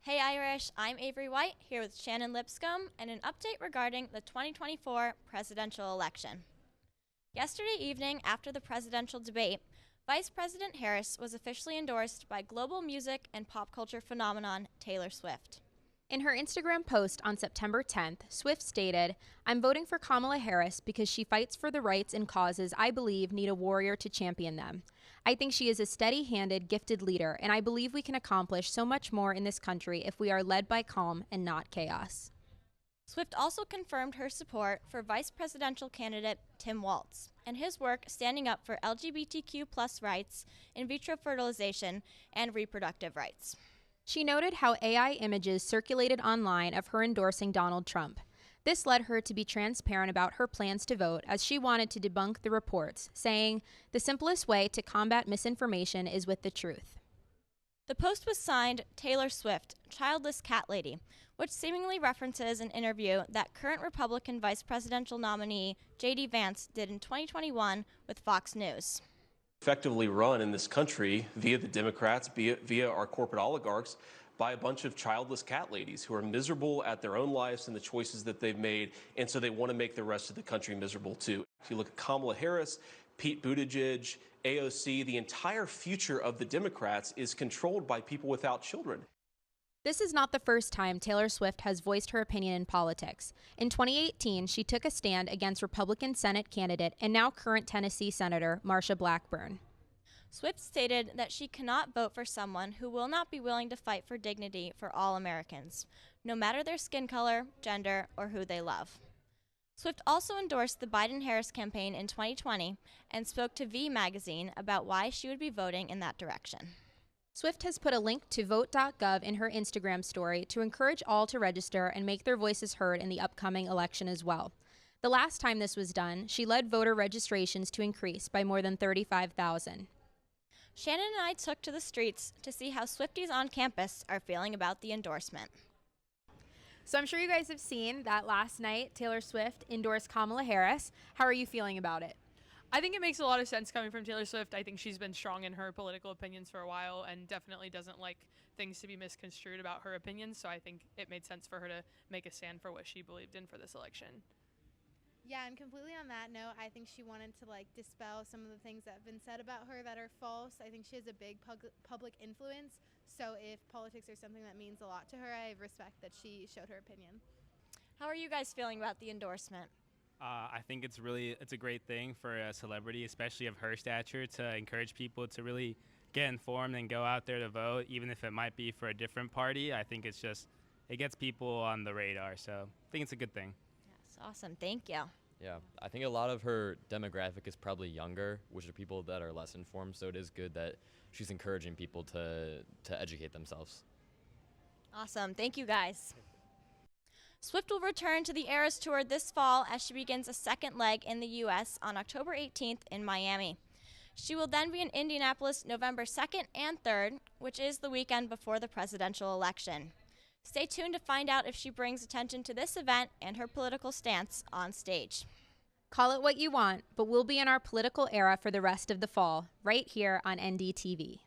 Hey Irish, I'm Avery White here with Shannon Lipscomb and an update regarding the 2024 presidential election. Yesterday evening, after the presidential debate, Vice President Harris was officially endorsed by global music and pop culture phenomenon Taylor Swift. In her Instagram post on September 10th, Swift stated, "I'm voting for Kamala Harris because she fights for the rights and causes I believe need a warrior to champion them. I think she is a steady-handed, gifted leader, and I believe we can accomplish so much more in this country if we are led by calm and not chaos." Swift also confirmed her support for vice presidential candidate Tim Walz and his work standing up for LGBTQ+ rights, in vitro fertilization, and reproductive rights. She noted how AI images circulated online of her endorsing Donald Trump. This led her to be transparent about her plans to vote, as she wanted to debunk the reports, saying, "The simplest way to combat misinformation is with the truth." The post was signed Taylor Swift, Childless Cat Lady, which seemingly references an interview that current Republican vice presidential nominee J.D. Vance did in 2021 with Fox News. Effectively run in this country via the Democrats, via our corporate oligarchs, by a bunch of childless cat ladies who are miserable at their own lives and the choices that they've made, and so they want to make the rest of the country miserable too. If you look at Kamala Harris, Pete Buttigieg, AOC, the entire future of the Democrats is controlled by people without children. This is not the first time Taylor Swift has voiced her opinion in politics. In 2018, she took a stand against Republican Senate candidate and now current Tennessee Senator Marsha Blackburn. Swift stated that she cannot vote for someone who will not be willing to fight for dignity for all Americans, no matter their skin color, gender, or who they love. Swift also endorsed the Biden-Harris campaign in 2020 and spoke to V magazine about why she would be voting in that direction. Swift has put a link to vote.gov in her Instagram story to encourage all to register and make their voices heard in the upcoming election as well. The last time this was done, she led voter registrations to increase by more than 35,000. Shannon and I took to the streets to see how Swifties on campus are feeling about the endorsement. So I'm sure you guys have seen that last night Taylor Swift endorsed Kamala Harris. How are you feeling about it? I think it makes a lot of sense coming from Taylor Swift. I think she's been strong in her political opinions for a while and definitely doesn't like things to be misconstrued about her opinions. So I think it made sense for her to make a stand for what she believed in for this election. Yeah, and completely on that note, I think she wanted to dispel some of the things that have been said about her that are false. I think she has a big public influence. So if politics are something that means a lot to her, I respect that she showed her opinion. How are you guys feeling about the endorsement? I think it's a great thing for a celebrity, especially of her stature, to encourage people to really get informed and go out there to vote, even if it might be for a different party. I think it gets people on the radar, so I think it's a good thing. Yes, awesome. Thank you. Yeah, I think a lot of her demographic is probably younger, which are people that are less informed, so it is good that she's encouraging people to educate themselves. Awesome. Thank you, guys. Swift will return to the Eras Tour this fall as she begins a second leg in the U.S. on October 18th in Miami. She will then be in Indianapolis November 2nd and 3rd, which is the weekend before the presidential election. Stay tuned to find out if she brings attention to this event and her political stance on stage. Call it what you want, but we'll be in our political era for the rest of the fall, right here on NDTV.